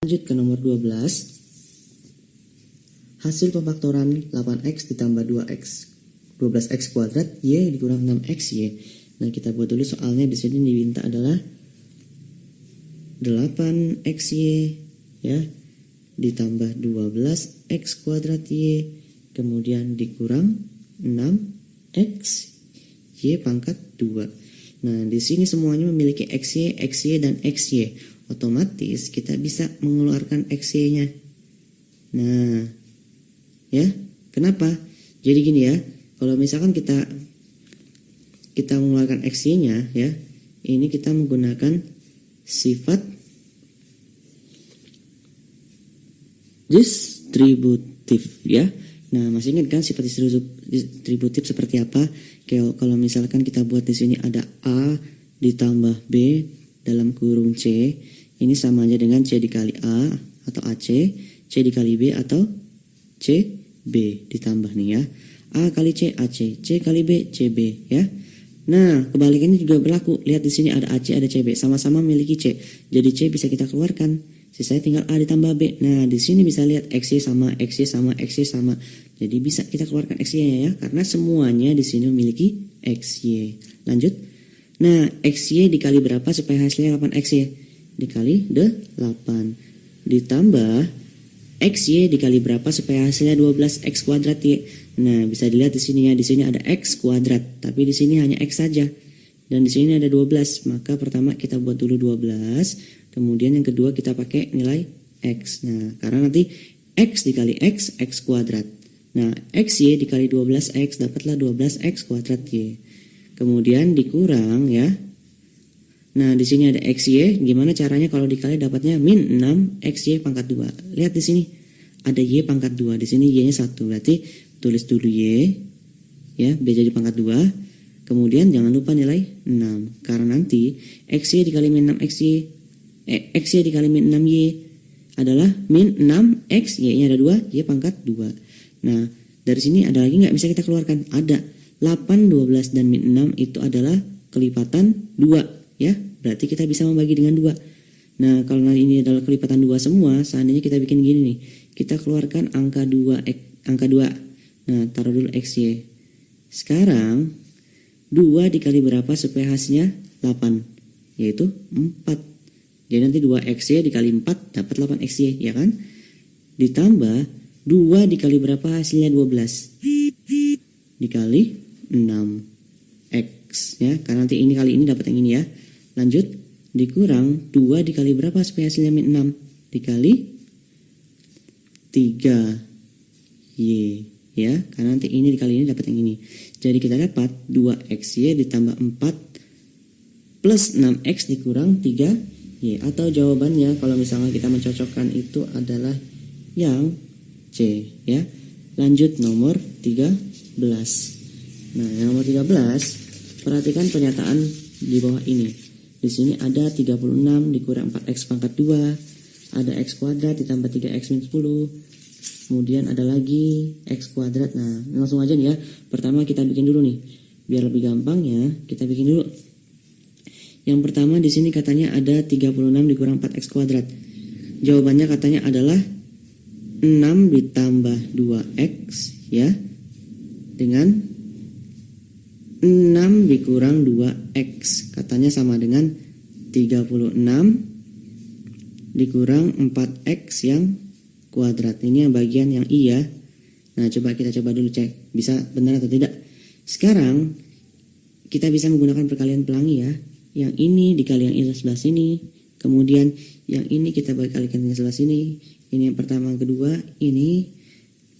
Lanjut ke nomor 12. Hasil pemfaktoran 8x ditambah 2x 12x kuadrat y dikurang 6xy. Nah, kita buat dulu soalnya. Di sini diminta adalah 8xy ya ditambah 12x kuadrat y kemudian dikurang 6x y pangkat 2. Nah, di sini semuanya memiliki xy, xy dan xy. Otomatis kita bisa mengeluarkan xy-nya. Nah, ya, kenapa? Jadi gini ya, kalau misalkan kita mengeluarkan xy-nya ya, ini kita menggunakan sifat distributif ya. Nah, masih ingat kan sifat distributif seperti apa? Kalau misalkan kita buat di sini ada A ditambah B dalam kurung C, ini sama aja dengan C dikali A atau AC, C dikali B atau CB ditambah nih ya. A kali C AC, C kali B CB ya. Nah, kebalikannya juga berlaku. Lihat di sini ada AC, ada CB, sama-sama memiliki C. Jadi C bisa kita keluarkan. Sisanya tinggal A ditambah B. Nah, di sini bisa lihat XY sama, XY sama, XY sama. Jadi bisa kita keluarkan XY-nya ya, karena semuanya di sini memiliki XY. Lanjut. Nah, XY dikali berapa supaya hasilnya 8XY? Dikali 8. Ditambah XY dikali berapa supaya hasilnya 12X kuadrat Y? Nah, bisa dilihat di sini ya, di sini ada X kuadrat, tapi di sini hanya X saja. Dan di sini ada 12, maka pertama kita buat dulu 12, kemudian yang kedua kita pakai nilai X. Nah, karena nanti X dikali X, X kuadrat. Nah, XY dikali 12X, dapatlah 12X kuadrat Y. Kemudian dikurang ya. Nah, di sini ada XY, gimana caranya kalau dikali dapatnya min 6XY pangkat 2. Lihat di sini, ada Y pangkat 2, di sini Y-nya 1, berarti tulis dulu Y, ya, B jadi pangkat 2, kemudian jangan lupa nilai 6, karena nanti XY dikali min 6XY, XY dikali min 6Y adalah min 6X, Y-nya ada 2, Y pangkat 2. Nah, dari sini ada lagi nggak bisa kita keluarkan? Ada, 8, 12, dan min 6 itu adalah kelipatan 2, ya, berarti kita bisa membagi dengan 2. Nah, kalau ini adalah kelipatan 2 semua, seandainya kita bikin gini nih, kita keluarkan angka 2, angka 2. Nah, taruh dulu XY. Sekarang 2 dikali berapa supaya hasilnya 8? Yaitu 4. Jadi nanti 2XY dikali 4 dapat 8XY, ya kan? Ditambah 2 dikali berapa hasilnya 12? Dikali 6X ya, karena nanti ini kali ini dapat yang ini ya. Lanjut, dikurang 2 dikali berapa supaya hasilnya min 6? Dikali 3Y ya, karena nanti ini dikali ini dapat yang ini. Jadi kita dapat 2XY ditambah 4 plus 6X dikurang 3Y, atau jawabannya kalau misalnya kita mencocokkan itu adalah yang C ya. Lanjut nomor 13. Nah, yang nomor 13, perhatikan pernyataan di bawah ini. Di sini ada 36 dikurang 4x pangkat 2, ada x kuadrat ditambah 3x min 10. Kemudian ada lagi x kuadrat. Nah, langsung aja nih ya. Pertama kita bikin dulu nih. Biar lebih gampang ya, kita bikin dulu. Yang pertama di sini katanya ada 36 dikurang 4x kuadrat. Jawabannya katanya adalah 6 ditambah 2x ya. Dengan 6 dikurang 2x. Katanya sama dengan 36 dikurang 4x yang kuadrat. Ini yang bagian yang I ya. Nah, kita coba dulu cek bisa benar atau tidak. Sekarang kita bisa menggunakan perkalian pelangi ya. Yang ini dikali yang ini sebelah sini, kemudian yang ini kita kalikan dengan sebelah sini. Ini yang pertama, yang kedua, ini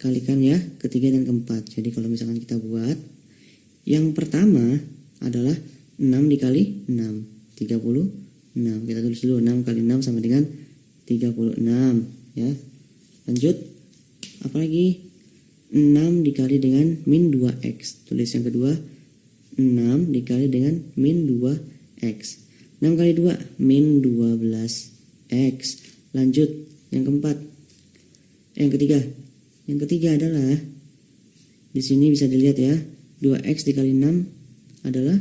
kalikan ya, ketiga dan keempat. Jadi kalau misalkan kita buat yang pertama adalah 6 dikali 6, 36. Kita tulis dulu 6 kali 6 sama dengan 36 ya. Lanjut, apalagi 6 dikali dengan min 2x. Tulis yang kedua 6 dikali dengan min 2x. 6 kali 2 min 12x. Lanjut, yang keempat. Yang ketiga. Yang ketiga adalah di sini bisa dilihat ya, 2x dikali 6 adalah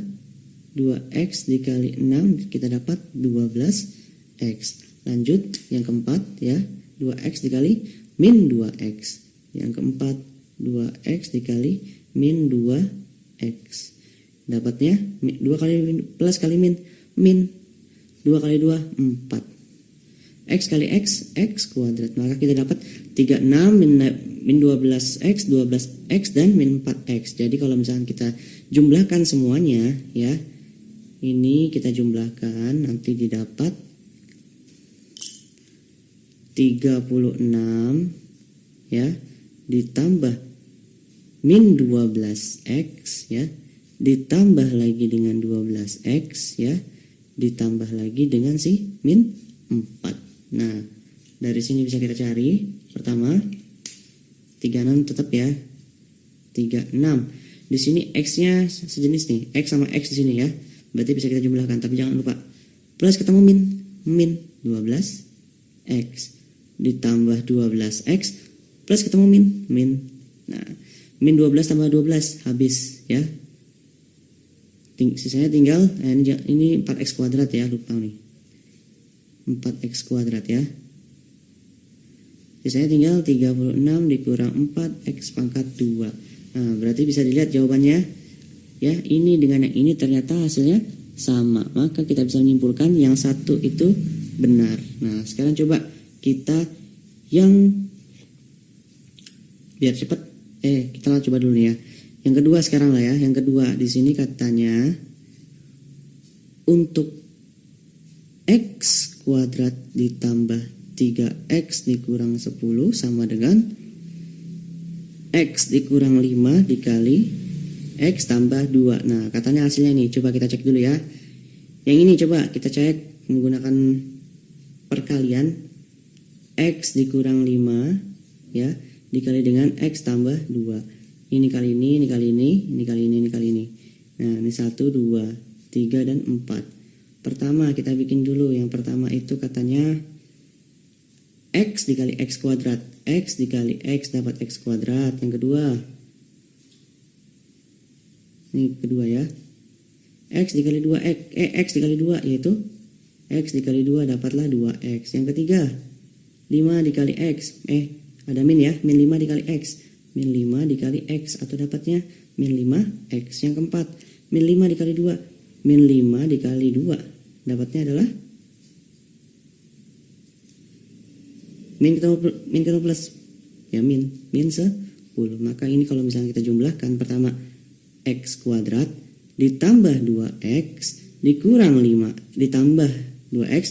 2x dikali 6, kita dapat 12x. Lanjut, yang keempat ya, 2x dikali min 2x. Yang keempat, 2x dikali min 2x. Dapatnya 2 kali plus kali min, 2 kali 2, 4. X kali X, X kuadrat. Maka kita dapat 36 min 12X, 12X, dan min 4X. Jadi kalau misalkan kita jumlahkan semuanya ya, ini kita jumlahkan, nanti didapat 36 ya, ditambah min 12X ya, ditambah lagi dengan 12X ya, ditambah lagi dengan si min 4. Nah, dari sini bisa kita cari. Pertama, 36 tetap ya. 36. Di sini X-nya sejenis nih. X sama X di sini ya. Berarti bisa kita jumlahkan, tapi jangan lupa plus ketemu min 12X ditambah 12X plus ketemu min. Nah, min 12 tambah 12 habis ya. Sisanya tinggal ini 4x kuadrat ya, lupa nih. 4x kuadrat ya. Sisanya tinggal 36 dikurang 4x pangkat 2. Nah, berarti bisa dilihat jawabannya ya, ini dengan yang ini ternyata hasilnya sama. Maka kita bisa menyimpulkan yang satu itu benar. Nah, sekarang coba kita yang biar cepat kita coba dulu nih ya. Yang kedua sekarang lah ya. Yang kedua di sini katanya untuk x kuadrat ditambah 3x dikurang 10 sama dengan x dikurang 5 dikali x tambah 2. Nah, katanya hasilnya ini. Coba kita cek dulu ya. Yang ini coba kita cek menggunakan perkalian. X dikurang 5 ya, dikali dengan x tambah 2. Ini kali ini, ini kali ini, ini kali ini, ini kali ini. Nah, ini 1, 2, 3, dan 4. Pertama kita bikin dulu. Yang pertama itu katanya x dikali x kuadrat. X dikali x dapat x kuadrat. Yang kedua, ini kedua ya, x dikali 2x, x dikali 2 yaitu x dikali 2 dapatlah 2x. Yang ketiga, 5 dikali x, ada min ya, min 5 dikali x, min 5 dikali x, atau dapatnya min 5x. Yang keempat, min 5 dikali 2, min 5 dikali 2, dapatnya adalah min ketemu plus ya, min 10. Maka ini kalau misalnya kita jumlahkan, pertama x kuadrat ditambah 2x dikurang 5 ditambah 2x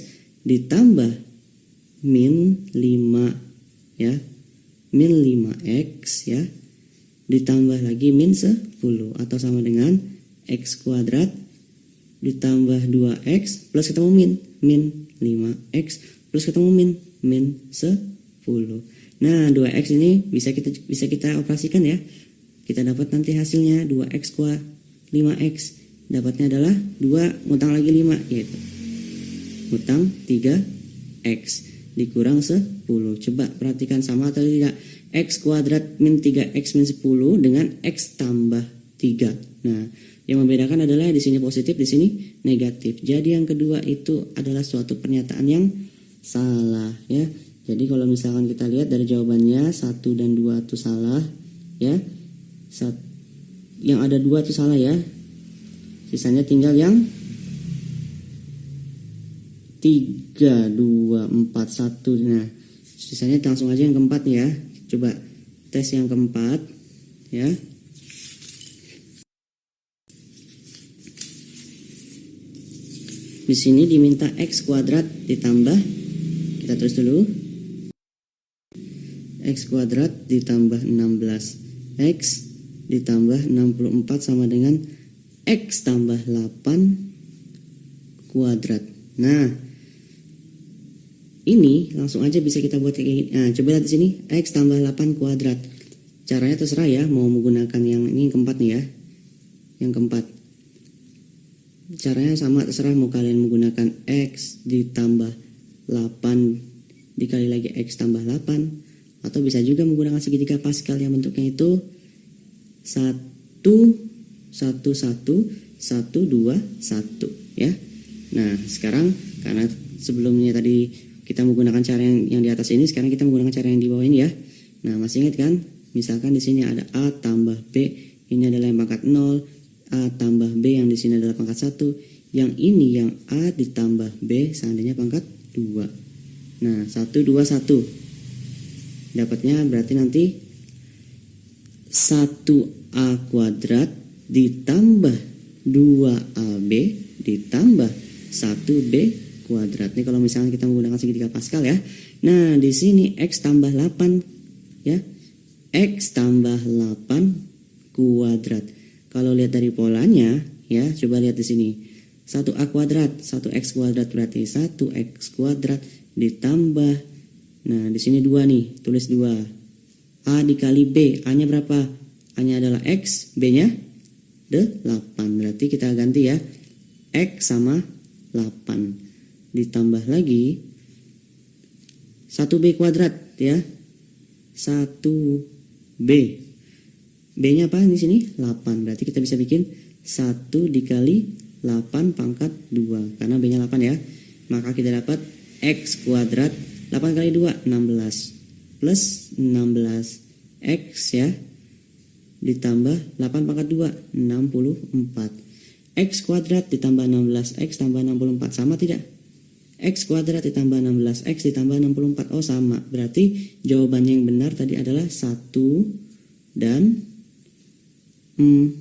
ditambah min 5 ya, min 5x ya, ditambah lagi min 10, atau sama dengan x kuadrat ditambah 2x plus ketemu min 5x plus ketemu min 10. Nah, 2x ini bisa kita operasikan ya. Kita dapat nanti hasilnya 2x kuadrat 5x, dapatnya adalah 2 ngutang lagi 5 yaitu ngutang 3x dikurang 10. Coba perhatikan sama atau tidak. X kuadrat min 3x min 10 dengan x tambah 3. Nah, yang membedakan adalah di sini positif, di sini negatif. Jadi yang kedua itu adalah suatu pernyataan yang salah ya. Jadi kalau misalkan kita lihat dari jawabannya 1 dan 2 itu salah ya. Yang ada 2 itu salah ya. Sisanya tinggal yang 3, 2, 4, 1. Nah, sisanya langsung aja yang keempat ya. Coba tes yang keempat ya. Di sini diminta x kuadrat ditambah, kita tulis dulu, x kuadrat ditambah 16x ditambah 64 sama dengan x tambah 8 kuadrat. Nah, ini langsung aja bisa kita buat kayak gini. Nah, coba lihat di sini, x tambah 8 kuadrat. Caranya terserah ya, mau menggunakan yang ini keempat nih ya. Yang keempat. Caranya sama, terserah mau kalian menggunakan x ditambah 8 dikali lagi x tambah 8, atau bisa juga menggunakan segitiga Pascal yang bentuknya itu 1 1 1 1 2 1 ya. Nah, sekarang karena sebelumnya tadi kita menggunakan cara yang di atas ini, sekarang kita menggunakan cara yang di bawah ini ya. Nah, masih ingat kan? Misalkan di sini ada A tambah B, ini adalah yang pangkat 0, A tambah B yang di sini adalah pangkat 1, yang ini yang A ditambah B seandainya pangkat 2. Nah, 1, 2, 1. Dapatnya berarti nanti 1A kuadrat ditambah 2AB ditambah 1B kuadrat. Ini kalau misalnya kita menggunakan segitiga Pascal ya. Nah, di sini X tambah 8 ya. X tambah 8 kuadrat. Kalau lihat dari polanya ya, coba lihat di sini. 1A kuadrat, 1X kuadrat berarti 1X kuadrat ditambah, nah di sini 2 nih, tulis 2. A dikali B, A-nya berapa? A-nya adalah X, B-nya 8. Berarti kita ganti ya. X sama 8. Ditambah lagi 1B kuadrat ya. 1B. B-nya apa di sini? 8. Berarti kita bisa bikin 1 dikali 8 pangkat 2. Karena B-nya 8 ya. Maka kita dapat X kuadrat 8 kali 2, 16. Plus 16 X ya. Ditambah 8 pangkat 2, 64. X kuadrat ditambah 16X tambah 64. Sama tidak? X kuadrat ditambah 16X ditambah 64. Oh sama. Berarti jawabannya yang benar tadi adalah 1 dan 4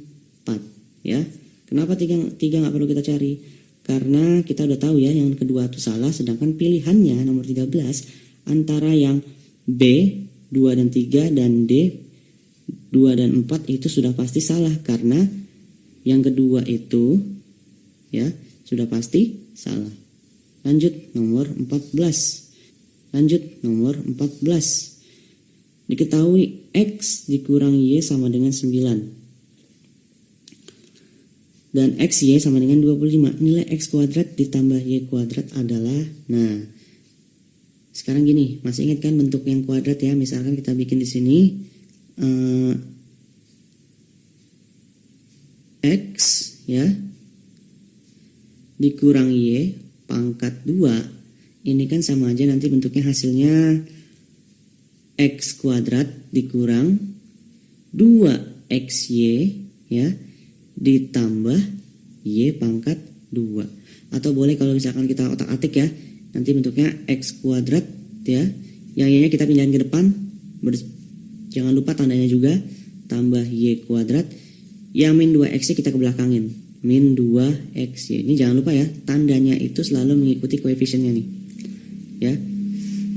ya. Kenapa 3 nggak perlu kita cari? Karena kita udah tahu ya yang kedua itu salah, sedangkan pilihannya nomor 13 antara yang B 2 dan 3 dan D 2 dan 4 itu sudah pasti salah, karena yang kedua itu ya sudah pasti salah. Lanjut nomor 14. Lanjut nomor 14. Diketahui X dikurang Y sama dengan 9. Dan XY sama dengan 25. Nilai X kuadrat ditambah Y kuadrat adalah, nah sekarang gini, masih ingat kan bentuk yang kuadrat ya? Misalkan kita bikin di sini X ya dikurang Y pangkat 2. Ini kan sama aja nanti bentuknya hasilnya X kuadrat dikurang 2XY ya ditambah Y pangkat 2. Atau boleh kalau misalkan kita otak-atik ya, nanti bentuknya X kuadrat ya, yang Y nya kita pindahin ke depan, jangan lupa tandanya juga, tambah Y kuadrat, yang min 2X nya kita ke belakangin, min 2XY. Ini jangan lupa ya, tandanya itu selalu mengikuti koefisiennya nih ya.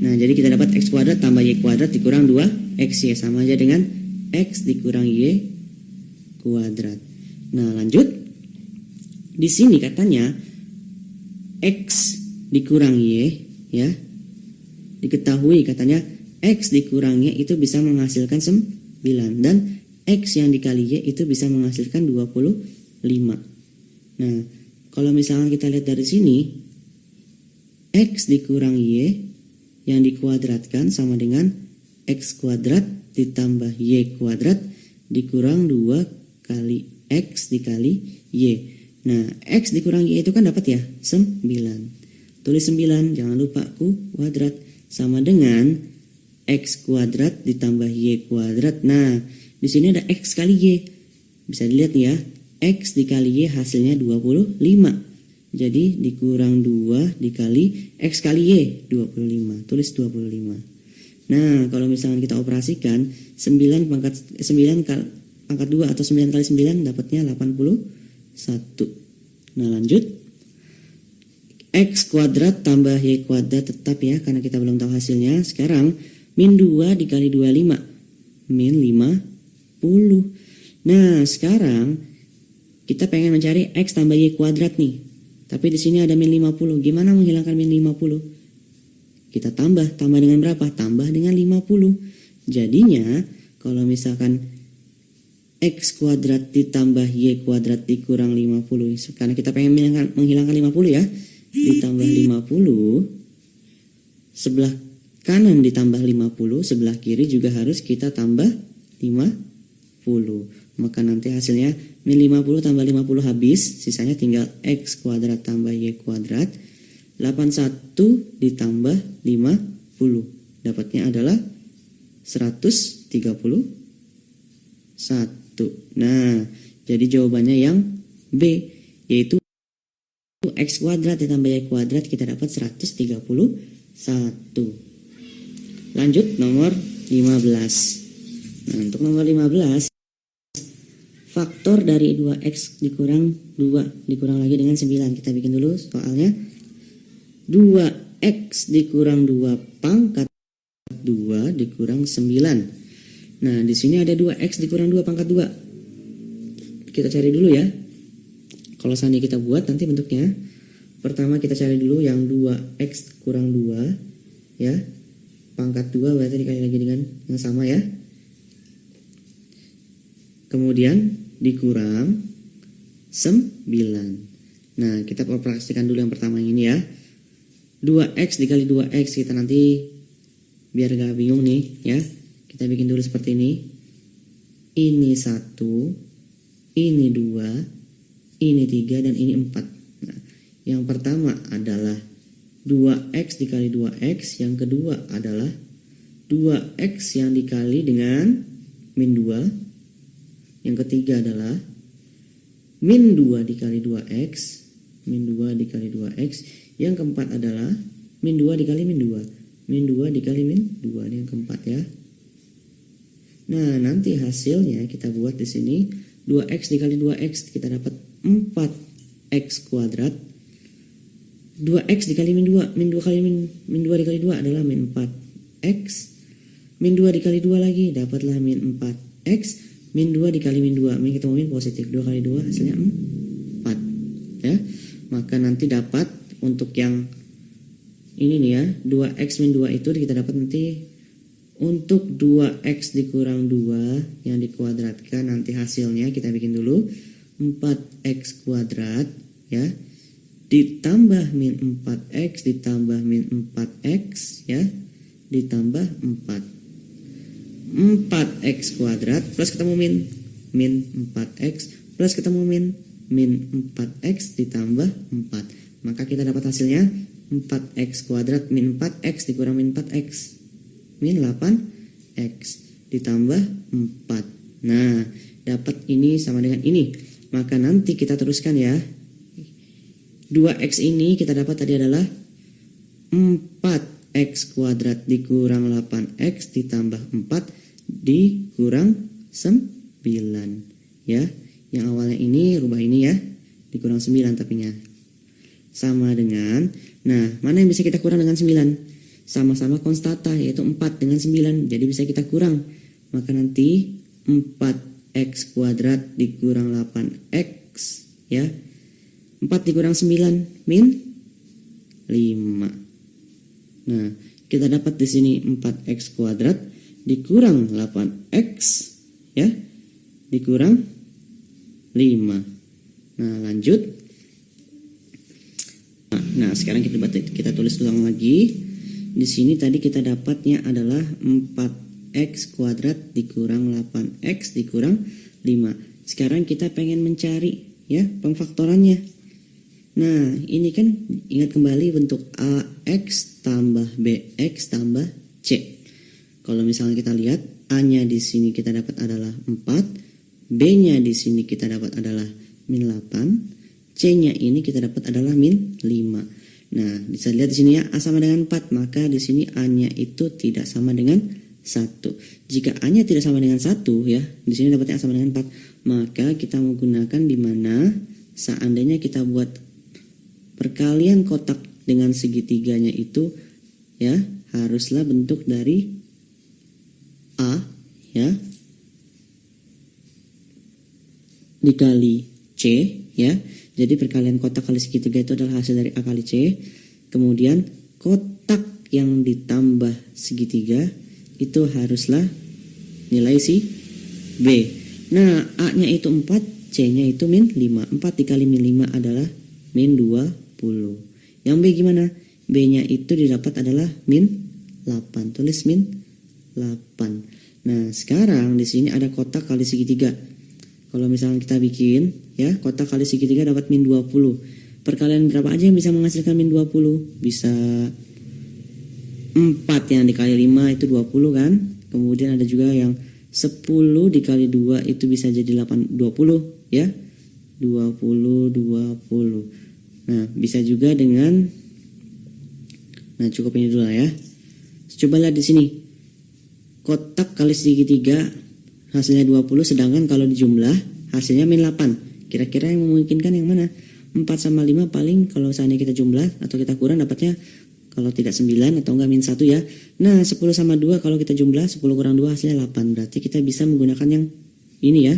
Nah jadi kita dapat X kuadrat tambah Y kuadrat dikurang 2XY sama aja dengan X dikurang Y kuadrat. Nah lanjut, di sini katanya X dikurang Y ya, diketahui katanya X dikurang Y itu bisa menghasilkan 9 dan X yang dikali Y itu bisa menghasilkan 25. Nah kalau misalnya kita lihat dari sini, X dikurang Y yang dikuadratkan sama dengan X kuadrat ditambah Y kuadrat dikurang 2 kali X dikali Y. Nah, X dikurang Y itu kan dapat ya 9. Tulis 9, jangan lupa kuadrat, sama dengan X kuadrat ditambah Y kuadrat. Nah, di sini ada X kali Y. Bisa dilihat nih ya, X dikali Y hasilnya 25. Jadi dikurang 2 dikali X kali Y 25. Tulis 25. Nah, kalau misalnya kita operasikan 9 pangkat 2 atau 9 kali 9 dapatnya 81. Nah lanjut, X kuadrat tambah Y kuadrat tetap ya, karena kita belum tahu hasilnya. Sekarang min 2 dikali 25, min 50. Nah sekarang kita pengen mencari X tambah Y kuadrat nih, tapi di sini ada min 50. Gimana menghilangkan min 50? Kita tambah dengan berapa? Tambah dengan 50. Jadinya kalau misalkan X kuadrat ditambah Y kuadrat dikurang 50, karena kita pengen menghilangkan 50 ya, ditambah 50, sebelah kanan ditambah 50, sebelah kiri juga harus kita tambah 50. Maka nanti hasilnya min 50 tambah 50 habis, sisanya tinggal X kuadrat tambah Y kuadrat. 81 ditambah 50. Dapatnya adalah 131. Nah, jadi jawabannya yang B, yaitu X kuadrat ditambah Y kuadrat, kita dapat 131. Lanjut nomor 15. Nah, untuk nomor 15, faktor dari 2X dikurang 2 dikurang lagi dengan 9. Kita bikin dulu soalnya. 2X dikurang 2 pangkat 2 dikurang 9. Nah, di sini ada 2X dikurang 2 pangkat 2. Kita cari dulu ya. Kalau seandainya kita buat nanti bentuknya. Pertama kita cari dulu yang 2X kurang 2 ya. Pangkat 2 berarti dikali lagi dengan yang sama ya. Kemudian dikurang 9. Nah, kita operasikan dulu yang pertama ini ya. 2X dikali 2X, kita nanti biar gak bingung nih ya. Kita bikin dulu seperti ini. Ini 1, ini 2, ini 3, dan ini 4. Nah, yang pertama adalah 2X dikali 2X. Yang kedua adalah 2X yang dikali dengan min 2. Yang ketiga adalah min 2 dikali 2X. Min 2 dikali 2X. Yang keempat adalah min 2 dikali min 2. Min 2 dikali min 2. Ini yang keempat ya. Nah, nanti hasilnya kita buat di sini 2X dikali 2X, kita dapat 4X kuadrat. 2X dikali min 2, min 2 kali min 2 dikali 2 adalah min 4X. Min 2 dikali 2 lagi, dapatlah min 4X. Min 2 dikali min 2, min ketemu min positif, 2 kali 2 hasilnya 4 ya. Maka nanti dapat untuk yang ini nih ya, 2X min 2 itu kita dapat nanti untuk 2X dikurang 2 yang dikuadratkan, nanti hasilnya kita bikin dulu 4X kuadrat ya, ditambah min 4X ditambah min 4X ya, ditambah 4X kuadrat plus ketemu min 4X plus ketemu min 4X ditambah 4. Maka kita dapat hasilnya 4X kuadrat min 4X dikurang min 4X, min 8X ditambah 4. Nah, dapat ini sama dengan ini. Maka nanti kita teruskan ya. 2X ini kita dapat tadi adalah 4X kuadrat dikurang 8X ditambah 4 dikurang 9 ya. Yang awalnya ini rubah ini ya, dikurang 9 tapinya. Sama dengan, nah mana yang bisa kita kurang dengan 9? Sama-sama konstata, yaitu 4 dengan 9, jadi bisa kita kurang. Maka nanti 4X kuadrat dikurang 8X ya. 4 dikurang 9 min 5. Nah, kita dapat di sini 4X kuadrat dikurang 8X ya, dikurang 5. Nah, lanjut. Nah, sekarang kita tulis ulang lagi. Di sini tadi kita dapatnya adalah 4X kuadrat dikurang 8X dikurang 5. Sekarang kita pengen mencari ya pengfaktorannya. Nah, ini kan ingat kembali bentuk AX tambah BX tambah C. Kalau misalnya kita lihat, A-nya di sini kita dapat adalah 4, B-nya di sini kita dapat adalah min 8, C-nya ini kita dapat adalah min 5. Nah, bisa lihat di sini ya, A sama dengan 4, maka di sini A-nya itu tidak sama dengan 1. Jika A-nya tidak sama dengan 1 ya, di sini dapatnya A sama dengan 4, maka kita menggunakan di mana seandainya kita buat perkalian kotak dengan segitiganya itu ya, haruslah bentuk dari A ya dikali C ya. Jadi perkalian kotak kali segitiga itu adalah hasil dari A kali C. Kemudian kotak yang ditambah segitiga itu haruslah nilai si B. Nah, A-nya itu 4, C-nya itu min 5. 4 dikali min 5 adalah min 20. Yang B gimana? B-nya itu didapat adalah min 8. Tulis min 8. Nah, sekarang di sini ada kotak kali segitiga. Kalau misalnya kita bikin ya, kotak kali segitiga dapat min 20. perkalian berapa aja yang bisa menghasilkan min 20? Bisa 4 yang dikali 5 itu 20 kan. Kemudian ada juga yang 10 dikali 2 itu bisa jadi 20 ya. 20. Nah, bisa juga dengan, nah cukup ini dulu lah ya. Coba lihat di sini. Kotak kali segitiga hasilnya 20, sedangkan kalau dijumlah hasilnya min 8. Kira-kira yang memungkinkan yang mana? 4 sama 5 paling kalau seandainya kita jumlah atau kita kurang dapatnya kalau tidak 9 atau enggak min 1 ya. Nah 10 sama 2 kalau kita jumlah 10 kurang 2 hasilnya 8. Berarti kita bisa menggunakan yang ini ya,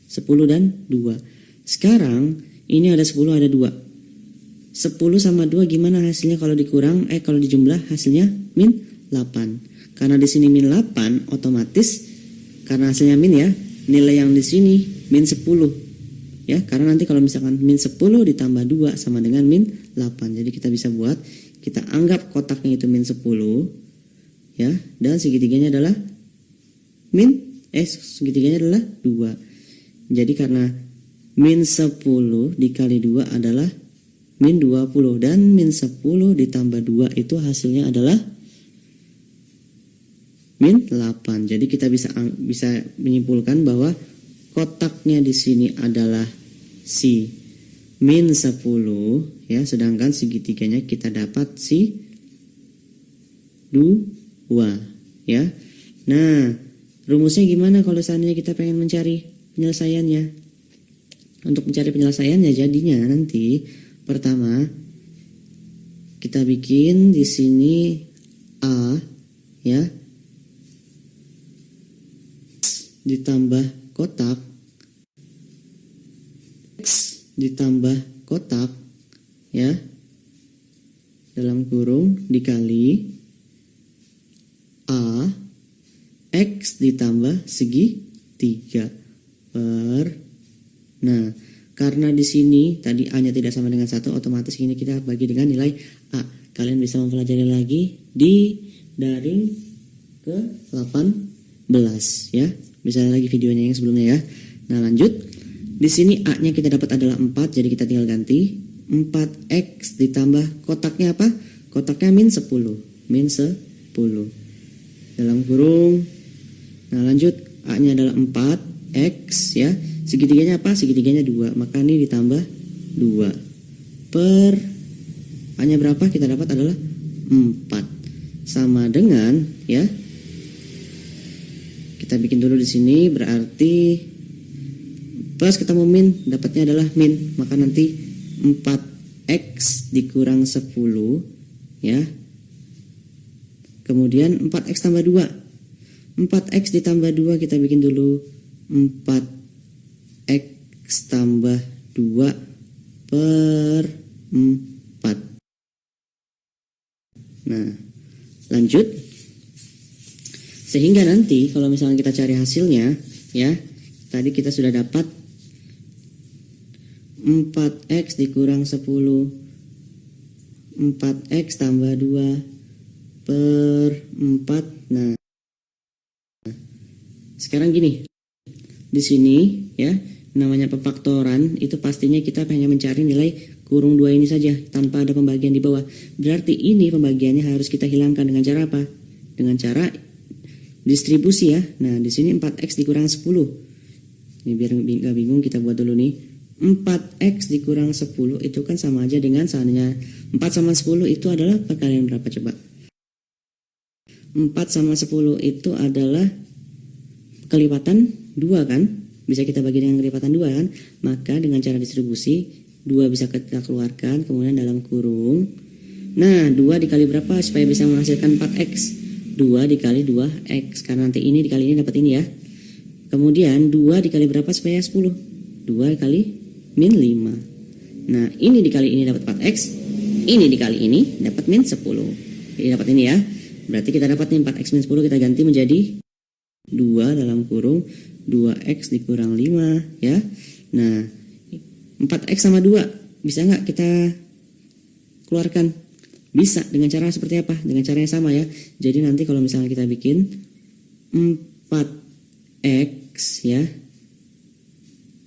10 dan 2. Sekarang ini ada 10 ada 2. 10 sama 2 gimana hasilnya kalau dikurang kalau dijumlah hasilnya min 8. Karena di sini min 8 otomatis karena hasilnya min ya, nilai yang di sini min 10. Ya, karena nanti kalau misalkan min 10 ditambah 2 sama dengan min 8. Jadi kita bisa buat, kita anggap kotaknya itu min 10 ya, dan segitiganya adalah segitiganya adalah 2. Jadi karena min 10 dikali 2 adalah min 20 dan min 10 ditambah 2 itu hasilnya adalah min 8. Jadi kita bisa menyimpulkan bahwa kotaknya di sini adalah si min 10 ya, sedangkan segitiganya kita dapat si 2 ya. Nah, rumusnya gimana kalau seandainya kita pengen mencari penyelesaiannya? Untuk mencari penyelesaiannya jadinya nanti pertama kita bikin di sini A ya ditambah kotak X ditambah kotak ya dalam kurung dikali A X ditambah segitiga per. Nah, karena di sini tadi A-nya tidak sama dengan 1, otomatis ini kita bagi dengan nilai A. Kalian bisa mempelajari lagi di daring ke-18 ya. Bisa lagi videonya yang sebelumnya ya. Nah, lanjut. Di sini A-nya kita dapat adalah 4, jadi kita tinggal ganti 4X ditambah kotaknya apa? Kotaknya min 10. Min 10. Dalam kurung. Nah, lanjut. A-nya adalah 4X ya. Segitiganya apa? Segitiganya 2. Maka ini ditambah 2 per A-nya berapa? Kita dapat adalah 4. Sama dengan ya. Kita bikin dulu di sini, berarti plus ketemu min, dapatnya adalah min. Maka nanti 4X dikurang 10 ya. Kemudian 4X tambah 2. 4X ditambah 2 kita bikin dulu 4X tambah 2 per 4. Nah, lanjut. Sehingga nanti kalau misalnya kita cari hasilnya ya, tadi kita sudah dapat 4X dikurang 10 4X tambah 2 per 4. Nah, sekarang gini. Di sini ya, namanya pemfaktoran itu pastinya kita hanya mencari nilai kurung 2 ini saja tanpa ada pembagian di bawah. Berarti ini pembagiannya harus kita hilangkan dengan cara apa? Dengan cara distribusi ya. Nah, di sini 4X dikurang 10. Ini biar nggak bingung kita buat dulu nih. 4X dikurang 10 itu kan sama aja dengan seandainya 4 sama 10 itu adalah perkalian berapa coba? 4 sama 10 itu adalah kelipatan 2 kan? Bisa kita bagi dengan kelipatan 2 kan? Maka dengan cara distribusi 2 bisa kita keluarkan, kemudian dalam kurung. Nah, 2 dikali berapa supaya bisa menghasilkan 4X? 2 dikali 2X, karena nanti ini dikali ini dapat ini ya. Kemudian 2 dikali berapa supaya 10? 2 kali min 5. Nah, ini dikali ini dapat 4X, ini dikali ini dapat min 10. Jadi dapat ini ya. Berarti kita dapat nih 4X min 10 kita ganti menjadi 2 dalam kurung 2X dikurang 5 ya. Nah, 4X sama 2 bisa nggak kita keluarkan? Bisa, dengan cara seperti apa? Dengan cara yang sama ya. Jadi nanti kalau misalnya kita bikin 4X ya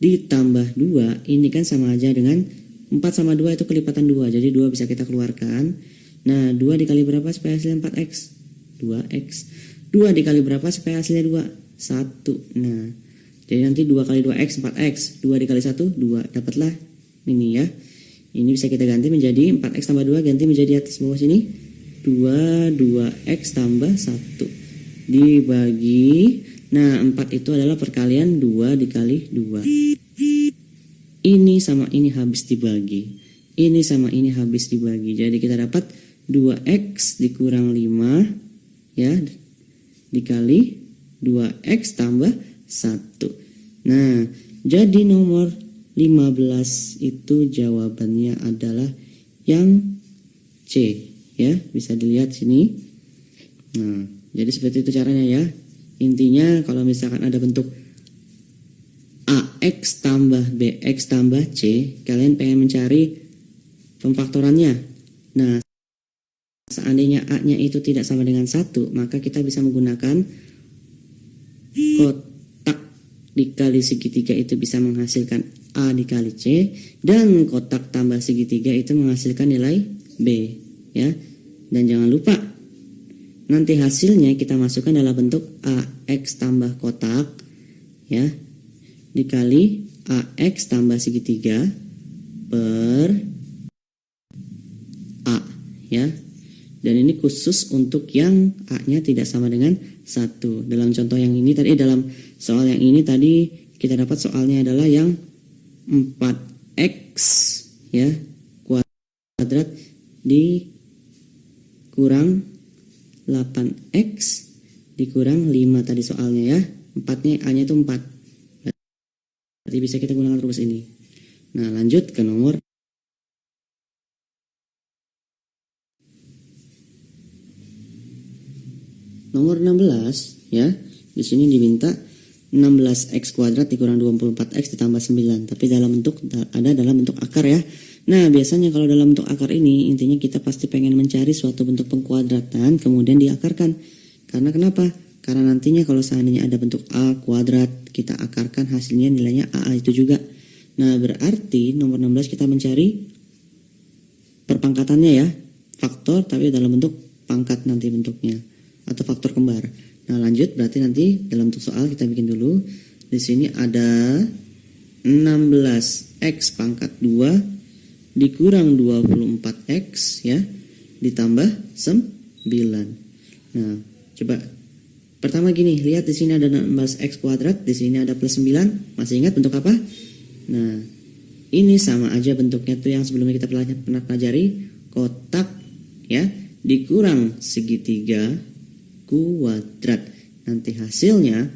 ditambah 2, ini kan sama aja dengan 4 sama 2 itu kelipatan 2, jadi 2 bisa kita keluarkan. Nah, 2 dikali berapa supaya hasilnya 4x? 2x. 2 dikali berapa supaya hasilnya 2? 1. Nah, jadi nanti 2 kali 2x 4x. 2 dikali 1 2. Dapatlah ini ya. Ini bisa kita ganti menjadi 4x tambah 2, ganti menjadi atas bawah sini 2x tambah 1 dibagi. Nah, 4 itu adalah perkalian 2 dikali 2. Ini sama ini habis dibagi. Ini sama ini habis dibagi. Jadi kita dapat 2x dikurang 5 ya, dikali 2x tambah 1. Nah, jadi nomor 15 itu jawabannya adalah yang C ya, bisa dilihat sini. Nah, jadi seperti itu caranya ya. Intinya kalau misalkan ada bentuk AX tambah BX tambah C, kalian pengen mencari pemfaktorannya. Nah, seandainya A-nya itu tidak sama dengan 1, maka kita bisa menggunakan kotak dikali segitiga itu bisa menghasilkan A dikali C, dan kotak tambah segitiga itu menghasilkan nilai B ya. Dan jangan lupa nanti hasilnya kita masukkan dalam bentuk AX tambah kotak ya, dikali AX tambah segitiga per A ya. Dan ini khusus untuk yang A-nya tidak sama dengan 1. Dalam contoh yang ini tadi, dalam soal yang ini tadi kita dapat soalnya adalah yang 4x ya kuadrat dikurang 8x dikurang 5 tadi soalnya ya. 4-nya A-nya itu 4. Berarti bisa kita gunakan rumus ini. Nah, lanjut ke nomor nomor 16 ya. Di sini diminta 16x kuadrat dikurang 24x ditambah 9, tapi dalam bentuk akar ya. Nah, biasanya kalau dalam bentuk akar ini intinya kita pasti pengen mencari suatu bentuk pengkuadratan kemudian diakarkan. Karena kenapa? Karena nantinya kalau seandainya ada bentuk A kuadrat, kita akarkan hasilnya nilainya AA itu juga. Nah, berarti nomor 16 kita mencari perpangkatannya ya, faktor tapi dalam bentuk pangkat nanti bentuknya, atau faktor kembar. Nah, lanjut, berarti nanti dalam bentuk soal kita bikin dulu. Di sini ada 16x pangkat 2 dikurang 24x ya, ditambah 9. Nah, coba pertama gini, lihat di sini ada 16x kuadrat, di sini ada plus 9. Masih ingat bentuk apa? Nah, ini sama aja bentuknya tuh yang sebelumnya kita pernah pelajari, kotak ya, dikurang segitiga kuadrat. Nanti hasilnya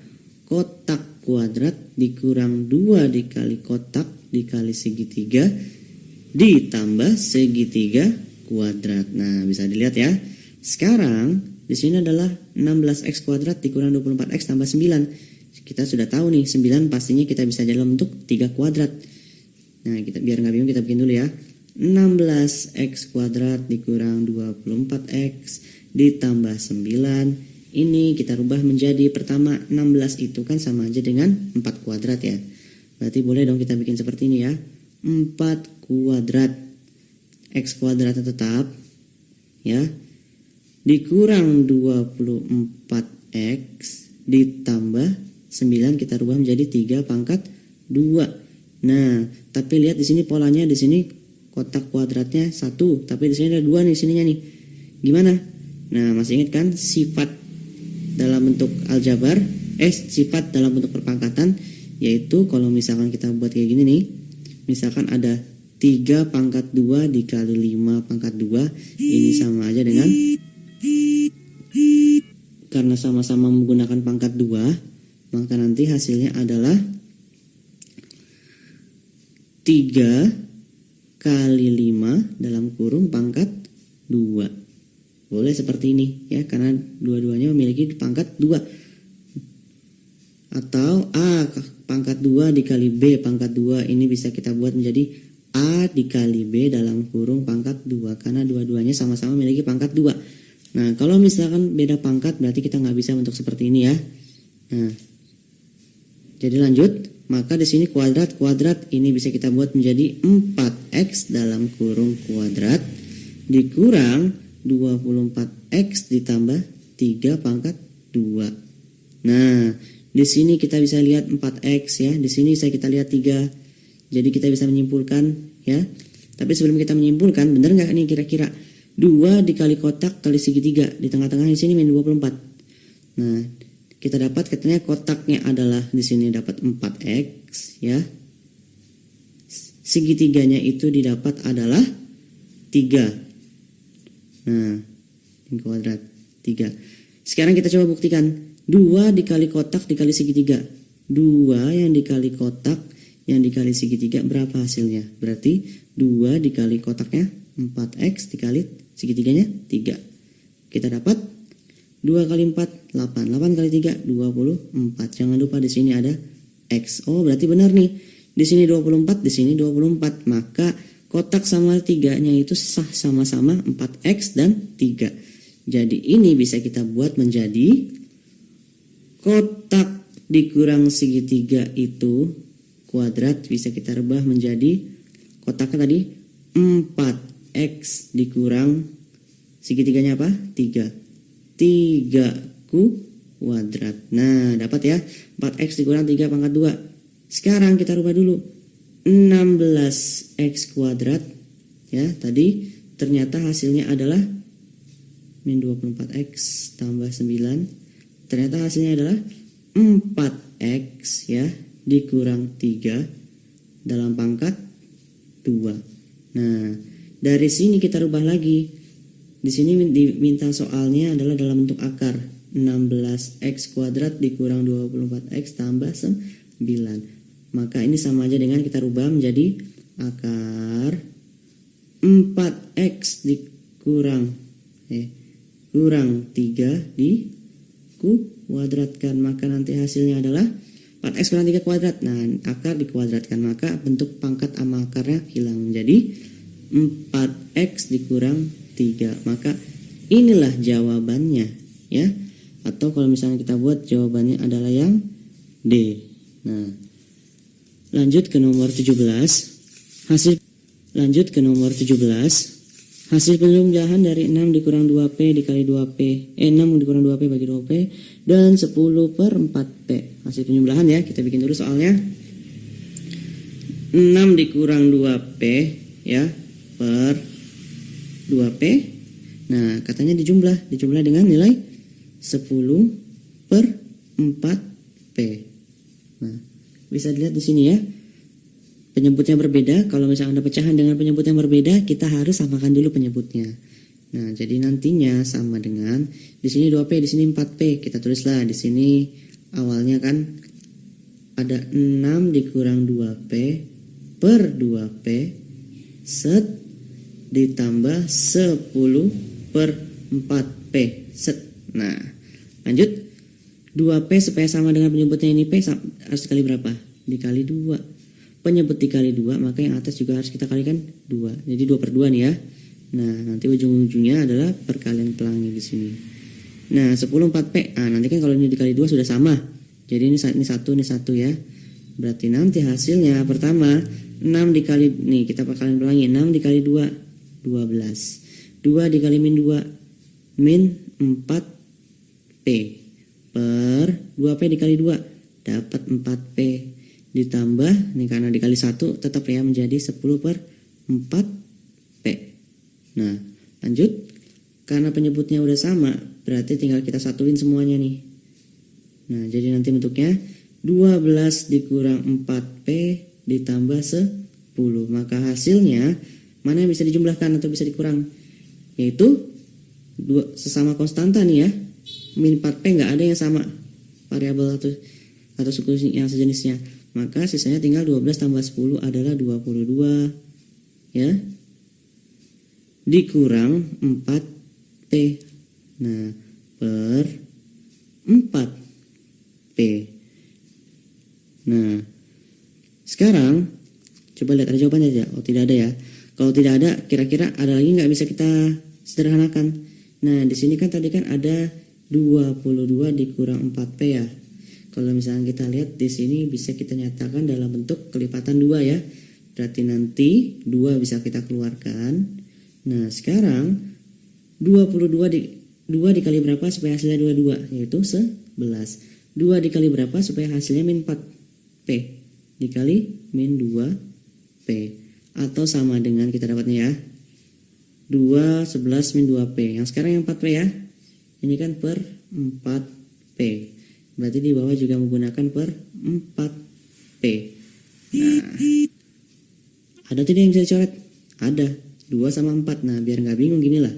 kotak kuadrat dikurang 2 dikali kotak dikali segitiga ditambah segitiga kuadrat. Nah, bisa dilihat ya. Sekarang di sini adalah 16x kuadrat dikurang 24x tambah 9. Kita sudah tahu nih 9 pastinya kita bisa dalam bentuk 3 kuadrat. Nah, kita biar nggak bingung kita bikin dulu ya. 16x kuadrat dikurang 24x ditambah 9. Ini kita rubah menjadi, pertama 16 itu kan sama aja dengan 4 kuadrat ya. Berarti boleh dong kita bikin seperti ini ya. 4 kuadrat x kuadratnya tetap ya, dikurang 24x ditambah 9 kita rubah menjadi 3 pangkat 2. Nah, tapi lihat di sini polanya, di sini kotak kuadratnya 1, tapi di sini ada 2 nih sininya nih. Gimana? Nah, masih ingat kan sifat dalam bentuk aljabar, sifat dalam bentuk perpangkatan, yaitu kalau misalkan kita buat kayak gini nih, misalkan ada 3 pangkat 2 dikali 5 pangkat 2, ini sama aja dengan, karena sama-sama menggunakan pangkat 2, maka nanti hasilnya adalah 3 kali 5 dalam kurung pangkat 2. Boleh seperti ini ya, karena dua-duanya memiliki pangkat 2. Atau A pangkat 2 dikali B pangkat 2, ini bisa kita buat menjadi A dikali B dalam kurung pangkat 2, karena dua-duanya sama-sama memiliki pangkat 2. Nah, kalau misalkan beda pangkat berarti kita nggak bisa bentuk seperti ini ya. Nah, jadi lanjut, Maka di sini kuadrat ini bisa kita buat menjadi 4x dalam kurung kuadrat dikurang 24x ditambah 3 pangkat 2. Nah, di sini kita bisa lihat 4x ya. Di sini bisa kita lihat 3. Jadi kita bisa menyimpulkan ya. Tapi sebelum kita menyimpulkan, benar nggak nih kira-kira 2 dikali kotak kali segitiga, di tengah-tengah di sini min 24. Nah, kita dapat katanya kotaknya adalah di sini dapat 4x ya. Segitiganya itu didapat adalah 3. Nah, ini kuadrat 3. Sekarang kita coba buktikan. 2 dikali kotak dikali segitiga. 2 yang dikali kotak yang dikali segitiga berapa hasilnya? Berarti 2 dikali kotaknya 4x dikali segitiganya 3. Kita dapat 2 kali 4, 8. 8 kali 3, 24. Jangan lupa di sini ada X. Oh, berarti benar nih. Di sini 24, di sini 24. Maka kotak sama 3-nya itu sah sama-sama 4X dan 3. Jadi ini bisa kita buat menjadi kotak dikurang segitiga itu kuadrat bisa kita rubah menjadi kotaknya tadi 4X dikurang segitiganya apa? 3. 3 kuadrat. Nah, dapat ya. 4x dikurang 3 pangkat 2. Sekarang kita rubah dulu. 16x kuadrat. Ya, tadi ternyata hasilnya adalah min 24x tambah 9. Ternyata hasilnya adalah 4x ya dikurang 3 dalam pangkat 2. Nah, dari sini kita rubah lagi. Di sini diminta soalnya adalah dalam bentuk akar. 16x kuadrat dikurang 24x tambah 9. Maka ini sama aja dengan kita rubah menjadi akar 4x dikurang kurang 3 dikuadratkan. Maka nanti hasilnya adalah 4x kurang 3 kuadrat. Nah, akar dikuadratkan. Maka bentuk pangkat sama akarnya hilang. Jadi 4x dikurang 3. Maka inilah jawabannya ya. Atau kalau misalnya kita buat jawabannya adalah yang D. Nah, lanjut ke nomor 17. Lanjut ke nomor 17. Hasil penjumlahan dari 6 dikurang 2P dikali 2P. 6 dikurang 2P bagi 2P dan 10 per 4P. Hasil penjumlahan ya. Kita bikin dulu soalnya. 6 dikurang 2P ya per 2P. Nah, katanya dijumlah dengan nilai 10 per 4P. Nah, bisa dilihat di sini ya. Penyebutnya berbeda. Kalau misalnya ada pecahan dengan penyebut yang berbeda, kita harus samakan dulu penyebutnya. Nah, jadi nantinya sama dengan di sini 2P, di sini 4P. Kita tulislah di sini awalnya kan ada 6 dikurang 2P per 2P set ditambah 10 per 4P set. Nah, lanjut. 2P supaya sama dengan penyebutnya ini P harus dikali berapa? Dikali 2. Penyebut dikali 2, maka yang atas juga harus kita kalikan 2. Jadi 2 per 2 nih ya. Nah, nanti ujung-ujungnya adalah perkalian pelangi di sini. Nah, 10 4P. Ah, nanti kan kalau ini dikali 2 sudah sama. Jadi ini 1 ya. Berarti nanti hasilnya pertama 6 dikali nih kita perkalian pelangi 6 dikali 2 12. 2 dikali min 2 min 4P per 2P dikali 2 dapat 4P ditambah nih karena dikali 1 tetap ya menjadi 10 per 4P. Nah, lanjut. Karena penyebutnya udah sama, berarti tinggal kita satuin semuanya nih. Nah, jadi nanti bentuknya 12 dikurang 4P ditambah 10. Maka hasilnya mana yang bisa dijumlahkan atau bisa dikurang? Yaitu sesama konstanta nih ya. Min 4P nggak ada yang sama variabel atau suku yang sejenisnya. Maka sisanya tinggal 12 tambah 10 adalah 22 ya. Dikurang 4P. Nah, per 4P. Nah, sekarang coba lihat ada jawabannya aja. Oh, tidak ada ya. Kalau tidak ada, kira-kira ada lagi nggak bisa kita sederhanakan? Nah, di sini kan tadi kan ada 22 dikurang 4P ya. Kalau misalnya kita lihat di sini bisa kita nyatakan dalam bentuk kelipatan 2 ya. Berarti nanti 2 bisa kita keluarkan. Nah, sekarang 2 dikali berapa supaya hasilnya 22? Yaitu 11. 2 dikali berapa supaya hasilnya min 4? P dikali min 2P. Atau sama dengan kita dapatnya ya. 2, 11 min 2P. Yang sekarang yang 4P ya. Ini kan per 4P. Berarti di bawah juga menggunakan per 4P. Nah, ada tidak yang bisa dicoret? Ada. 2 sama 4. Nah, biar nggak bingung gini lah.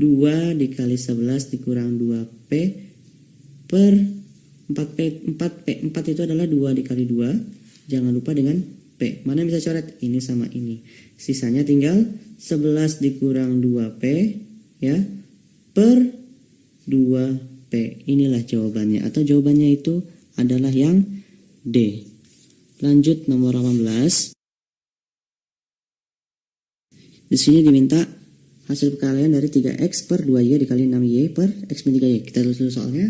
2 dikali 11 dikurang 2P per 4P. 4 itu adalah 2 dikali 2. Jangan lupa dengan P. Mana yang bisa coret? Ini sama ini. Sisanya tinggal 11 dikurang 2P ya per 2P. Inilah jawabannya. Atau jawabannya itu adalah yang D. Lanjut nomor 18. Di sini diminta hasil perkalian dari 3x per 2y dikali 6y per x min 3y. Kita tulis dulu soalnya.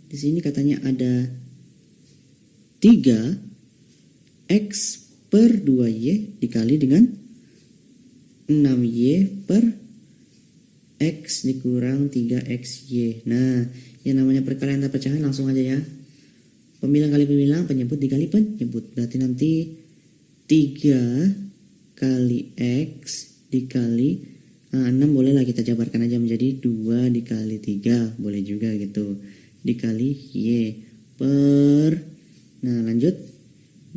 Di sini katanya ada 3x per 2y dikali dengan 6y per x dikurang 3xy. Nah, yang namanya perkalian antar pecahan langsung aja ya. Pembilang kali pembilang, penyebut dikali penyebut. Berarti nanti 3 kali x dikali 6 bolehlah kita jabarkan aja menjadi 2 dikali 3, boleh juga gitu, dikali y per, nah lanjut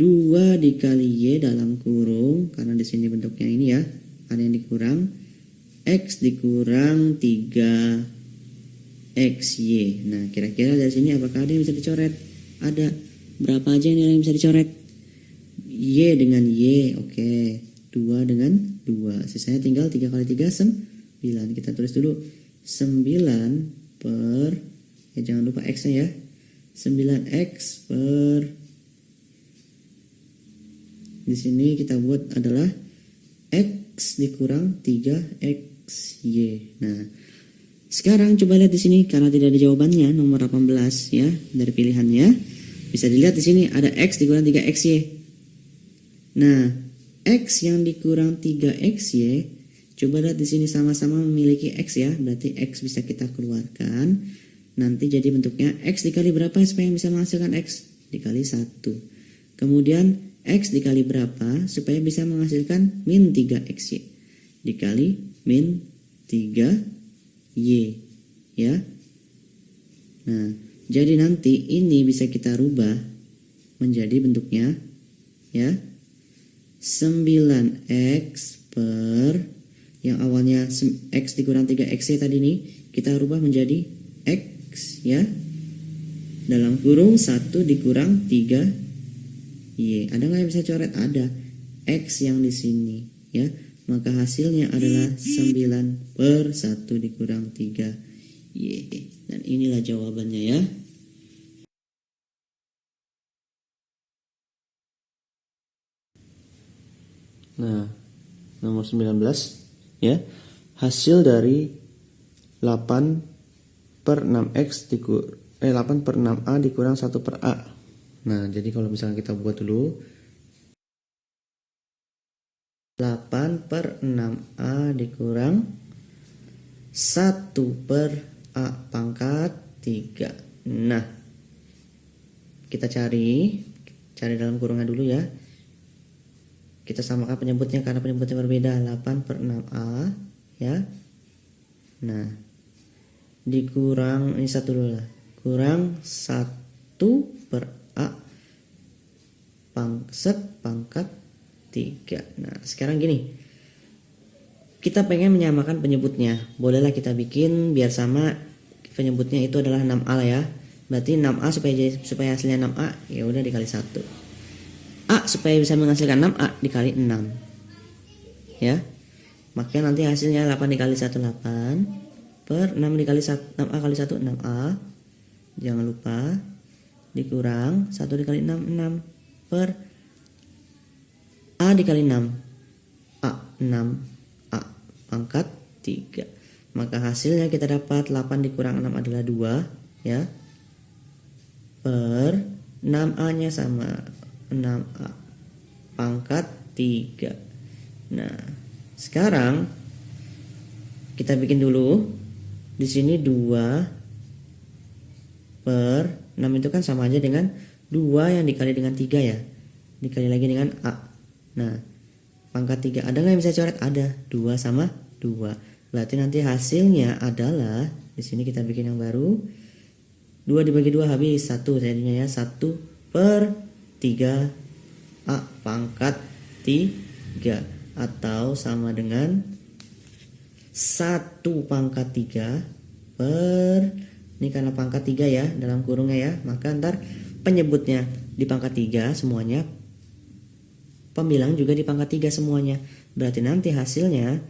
2 dikali y dalam kurung, karena di sini bentuknya ini ya, ada yang dikurang, x dikurang 3xy. Nah, kira-kira dari sini apakah ada yang bisa dicoret? Ada. Berapa aja nilai yang bisa dicoret? Y dengan y, oke. 2 dengan 2. Sisanya tinggal 3 kali 3, 9. Kita tulis dulu 9 per, ya jangan lupa x-nya ya. 9x per, di sini kita buat adalah x dikurang 3xy. Nah, sekarang coba lihat di sini karena tidak ada jawabannya nomor 18 ya dari pilihannya. Bisa dilihat di sini ada x dikurang 3xy. Nah, x yang dikurang 3xy, coba lihat di sini sama-sama memiliki x ya, berarti x bisa kita keluarkan. Nanti jadi bentuknya x dikali berapa supaya bisa menghasilkan x? Dikali 1. Kemudian x dikali berapa supaya bisa menghasilkan min 3xy? Dikali min 3y ya. Nah, jadi nanti ini bisa kita rubah menjadi bentuknya ya. 9x per, yang awalnya x dikurang 3xy tadi nih, kita rubah menjadi x ya, dalam kurung 1 dikurang 3y. Ada nggak yang bisa coret? Ada. X yang di sini ya, maka hasilnya adalah 9 per 1 dikurang 3y. Dan inilah jawabannya ya. Nah, nomor 19 ya. Hasil dari 8 per 6x 8 per 6a dikurang 1 per a. Nah, jadi kalau misalnya kita buat dulu 8 per 6a dikurang 1 per a pangkat 3. Nah, kita cari dalam kurungnya dulu ya. Kita samakan penyebutnya karena penyebutnya berbeda. 8 per 6a ya. Nah, dikurang ini 1 dulu lah. Kurang 1 per a pangkat 3. Nah, sekarang gini. Kita pengen menyamakan penyebutnya. Bolehlah kita bikin biar sama, penyebutnya itu adalah 6a lah ya. Berarti 6a supaya hasilnya 6a, ya udah dikali 1. A supaya bisa menghasilkan 6A dikali 6 ya, makanya nanti hasilnya 8 dikali 1 8 per 6 dikali 1 6A kali 1 6A, jangan lupa dikurang 1 dikali 6 6 per A dikali 6 A 6A pangkat 3, maka hasilnya kita dapat 8 dikurang 6 adalah 2 ya, per 6A nya sama 6A pangkat 3. Nah, sekarang kita bikin dulu. Di sini 2/6 itu kan sama aja dengan 2 yang dikali dengan 3 ya. Dikali lagi dengan A. Nah, pangkat 3 ada nggak yang bisa coret? Ada. 2 sama 2. Berarti nanti hasilnya adalah, di sini kita bikin yang baru. 2 dibagi 2 habis 1 jadinya ya. 1/3 A pangkat 3 atau sama dengan 1 pangkat 3 per, ini karena pangkat 3 ya dalam kurungnya ya, maka ntar penyebutnya di pangkat 3 semuanya, pembilang juga di pangkat 3 semuanya. Berarti nanti hasilnya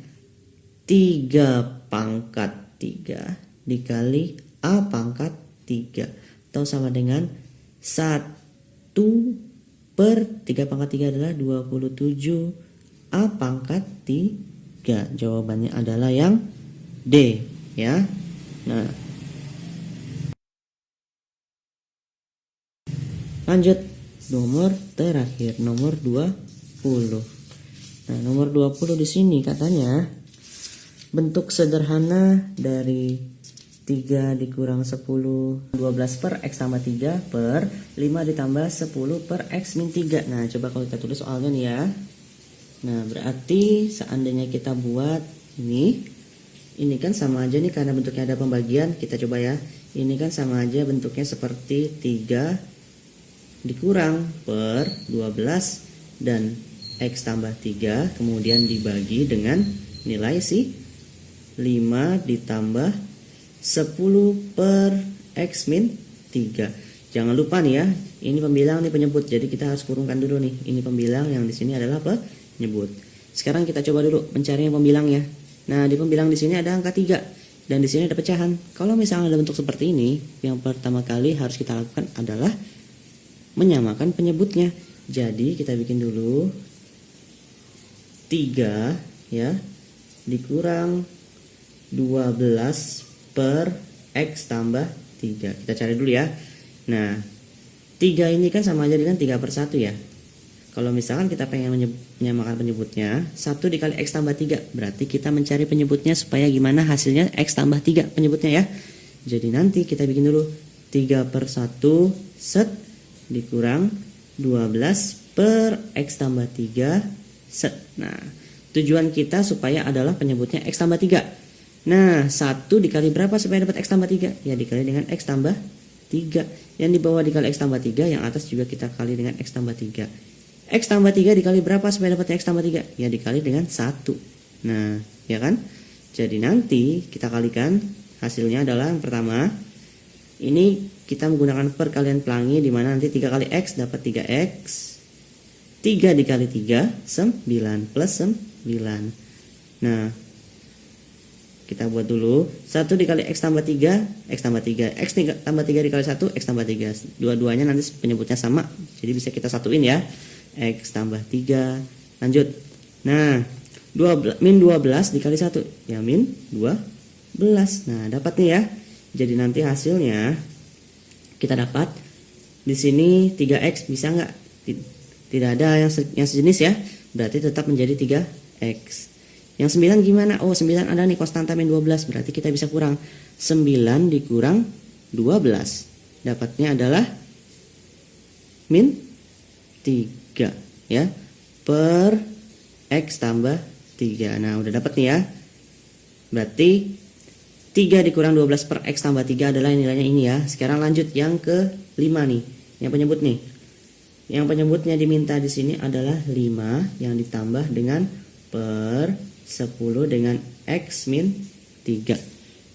3 pangkat 3 dikali A pangkat 3 atau sama dengan 1/3 pangkat 3 adalah 27 A pangkat 3. Jawabannya adalah yang D ya. Nah, lanjut nomor terakhir, nomor 20. Nah, nomor 20 di sini katanya bentuk sederhana dari 3 dikurang 10 12 per X tambah 3 per 5 ditambah 10 per X min 3. Nah, coba kalau kita tulis soalnya nih ya. Nah, berarti seandainya kita buat ini kan sama aja nih karena bentuknya ada pembagian. Kita coba ya. Ini kan sama aja bentuknya seperti 3 dikurang per 12 dan X tambah 3 kemudian dibagi dengan nilai 5 ditambah 10 per X min 3. Jangan lupa nih ya, ini pembilang, ini penyebut. Jadi kita harus kurungkan dulu nih. Ini pembilang, yang di sini adalah penyebut. Sekarang kita coba dulu mencari yang pembilangnya. Nah, di pembilang di sini ada angka 3 dan di sini ada pecahan. Kalau misalnya ada bentuk seperti ini, yang pertama kali harus kita lakukan adalah menyamakan penyebutnya. Jadi kita bikin dulu 3 ya dikurang 12 per X tambah 3. Kita cari dulu ya. Nah, 3 ini kan sama aja dengan 3/1 ya. Kalau misalkan kita pengen menyamakan penyebutnya, 1 dikali X tambah 3. Berarti kita mencari penyebutnya supaya gimana hasilnya X tambah 3 penyebutnya ya. Jadi nanti kita bikin dulu 3/1 set dikurang 12 per X tambah 3 set. Nah, tujuan kita supaya adalah penyebutnya X tambah 3. Nah, 1 dikali berapa supaya dapat X tambah 3? Ya dikali dengan X tambah 3. Yang di bawah dikali X tambah 3, yang atas juga kita kali dengan X tambah 3. X tambah 3 dikali berapa supaya dapat X tambah 3? Ya dikali dengan 1. Nah, ya kan? Jadi nanti kita kalikan, hasilnya adalah yang pertama, ini kita menggunakan perkalian pelangi, di mana nanti 3 kali X dapat 3X. 3 dikali 3, 9 plus 9. Nah, kita buat dulu 1 dikali X tambah 3, X tambah 3, X tambah 3 dikali 1, X tambah 3. Dua-duanya nanti penyebutnya sama, jadi bisa kita satuin ya. X tambah 3, lanjut. Nah, min 12 dikali 1, ya min 12. Nah, dapat nih ya. Jadi nanti hasilnya kita dapat di sini 3X, bisa nggak? Tidak ada yang sejenis ya. Berarti tetap menjadi 3X. Yang 9 gimana? Oh, 9 ada nih konstanta min 12. Berarti kita bisa kurang 9 dikurang 12. Dapatnya adalah min 3 ya. Per X tambah 3. Nah, udah dapat nih ya. Berarti 3 dikurang 12 per X tambah 3 adalah nilainya ini ya. Sekarang lanjut yang ke 5 nih. Yang penyebut nih. Yang penyebutnya diminta di sini adalah 5 yang ditambah dengan per 10 dengan X min 3.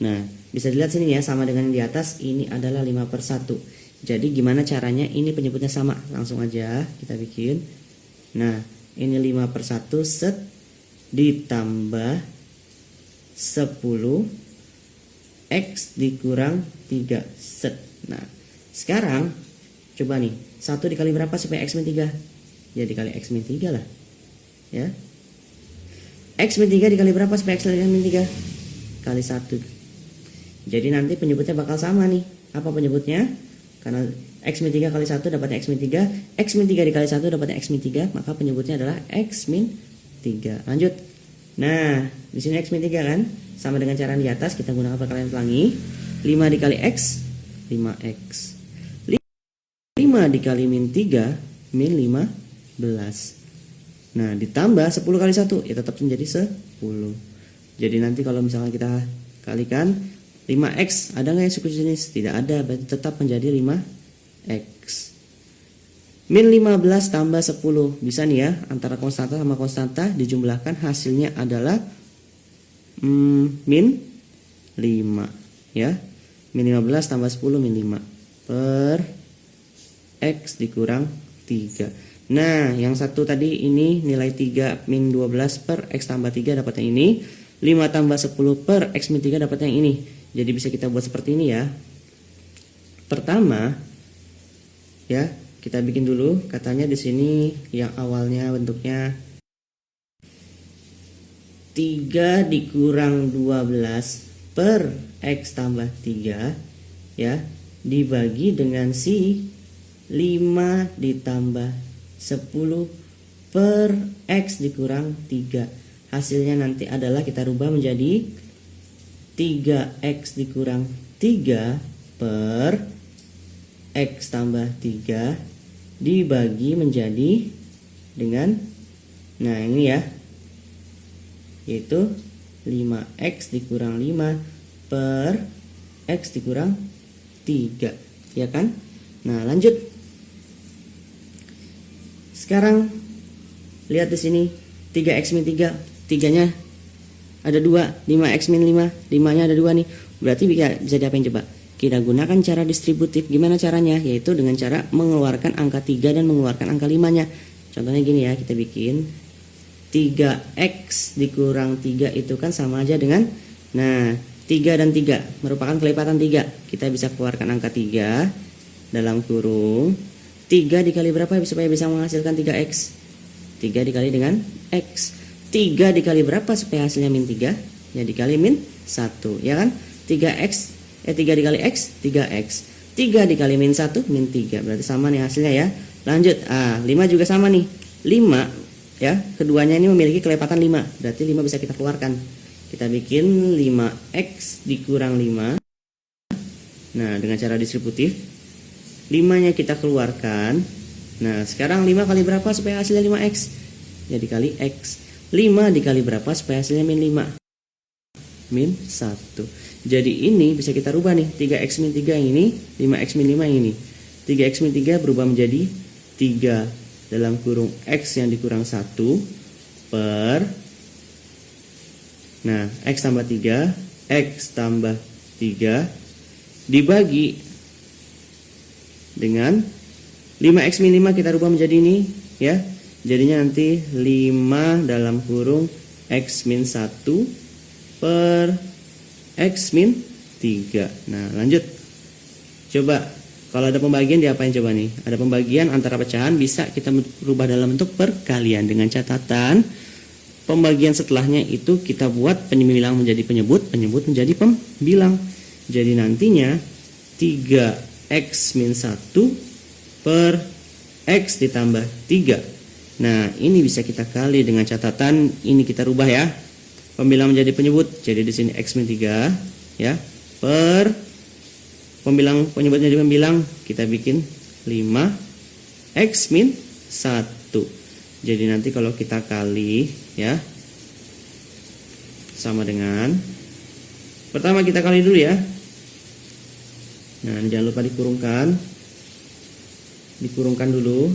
Nah, bisa dilihat sini ya, sama dengan yang di atas, ini adalah 5/1. Jadi gimana caranya ini penyebutnya sama? Langsung aja kita bikin. Nah, ini 5/1 set ditambah 10 X dikurang 3 set. Nah, sekarang coba nih, 1 dikali berapa supaya X min 3? Ya dikali X min 3 lah. Ya. X min 3 dikali berapa supaya X min 3? Kali 1. Jadi nanti penyebutnya bakal sama nih. Apa penyebutnya? Karena X min 3 kali 1 dapatnya X min 3, X min 3 dikali 1 dapatnya X min 3, maka penyebutnya adalah X min 3. Lanjut. Nah, di sini X min 3 kan? Sama dengan cara di atas, kita gunakan perkalian pelangi. 5 dikali X, 5X. 5 dikali min 3, min 15. Nah, ditambah 10 kali 1, ya tetap menjadi 10. Jadi nanti kalau misalnya kita kalikan 5X, ada nggak yang suku jenis? Tidak ada, berarti tetap menjadi 5X. Min 15 tambah 10, bisa nih ya, antara konstanta sama konstanta dijumlahkan, hasilnya adalah min 5 ya. Min 15 tambah 10 min 5 per X dikurang 3. Nah, yang satu tadi ini nilai 3 min 12 per X tambah 3 dapatnya ini. 5 tambah 10 per X min 3 dapatnya yang ini. Jadi bisa kita buat seperti ini ya. Pertama ya, kita bikin dulu, katanya di sini yang awalnya bentuknya 3 dikurang 12 per X tambah 3 ya, dibagi dengan si 5 ditambah 10 per X dikurang 3. Hasilnya nanti adalah kita rubah menjadi 3X dikurang 3 per X tambah 3 dibagi menjadi dengan, nah ini ya, yaitu 5X dikurang 5 per X dikurang 3, ya kan? Nah, lanjut. Sekarang lihat di sini 3X min 3, 3-nya ada 2, 5X min 5, 5-nya ada 2 nih. Berarti bisa diapain coba? Kita gunakan cara distributif. Gimana caranya? Yaitu dengan cara mengeluarkan angka 3 dan mengeluarkan angka 5-nya. Contohnya gini ya, kita bikin 3X dikurang 3 itu kan sama aja dengan, nah 3 dan 3 merupakan kelipatan 3. Kita bisa keluarkan angka 3 dalam kurung 3 dikali berapa supaya bisa menghasilkan 3X? 3 dikali dengan X. 3 dikali berapa supaya hasilnya min 3? Ya dikali min 1, ya kan? 3X 3 dikali X, 3X. 3 dikali min 1, min 3. Berarti sama nih hasilnya ya. Lanjut, 5 juga sama nih. 5 ya, keduanya ini memiliki kelepatan 5. Berarti 5 bisa kita keluarkan. Kita bikin 5X dikurang 5. Nah, dengan cara distributif 5-nya kita keluarkan. Nah, sekarang 5 kali berapa supaya hasilnya 5X? Ya dikali X. 5 dikali berapa supaya hasilnya min 5? Min 1. Jadi ini bisa kita rubah nih, 3X min 3 yang ini, 5X min 5 yang ini. 3X min 3 berubah menjadi 3 dalam kurung X yang dikurang 1 per, nah X tambah 3, X tambah 3 dibagi dengan 5X min 5 kita rubah menjadi ini ya. Jadinya nanti 5 dalam kurung X min 1 per X min 3. Nah lanjut. Coba kalau ada pembagian diapain coba nih? Ada pembagian antara pecahan bisa kita rubah dalam bentuk perkalian dengan catatan pembagian setelahnya itu kita buat penyembilang menjadi penyebut, penyebut menjadi pembilang. Jadi nantinya 3X min 1 per X ditambah 3. Nah ini bisa kita kali dengan catatan ini kita rubah ya. Pembilang menjadi penyebut. Jadi di sini X min 3 ya per pembilang, penyebutnya jadi pembilang, kita bikin 5X min 1. Jadi nanti kalau kita kali ya, sama dengan, pertama kita kali dulu ya. Nah jangan lupa dikurungkan dulu.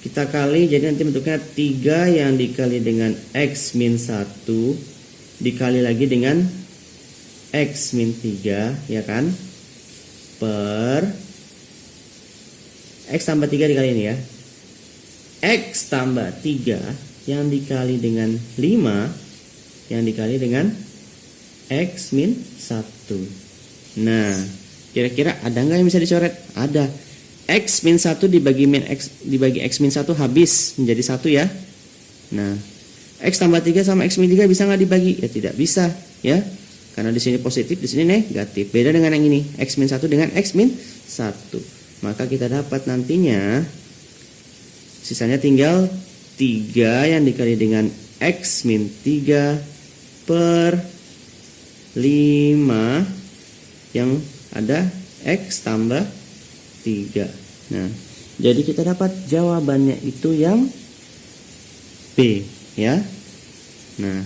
Kita kali, jadi nanti bentuknya 3 yang dikali dengan X min 1 dikali lagi dengan X min 3 ya kan, per X tambah 3 dikali ini ya, X tambah 3 yang dikali dengan 5 yang dikali dengan X min 1. Nah kira-kira ada nggak yang bisa dicoret? Ada. X min 1 dibagi X min 1 habis menjadi 1 ya. Nah X tambah 3 sama X min 3 bisa nggak dibagi? Ya tidak bisa ya, Karena di sini positif, di sini negatif. Beda dengan yang ini, X min 1 dengan X min 1. Maka kita dapat nantinya sisanya tinggal 3 yang dikali dengan X min 3 per 5 yang ada X tambah 3. Nah, jadi kita dapat jawabannya itu yang B, ya. Nah,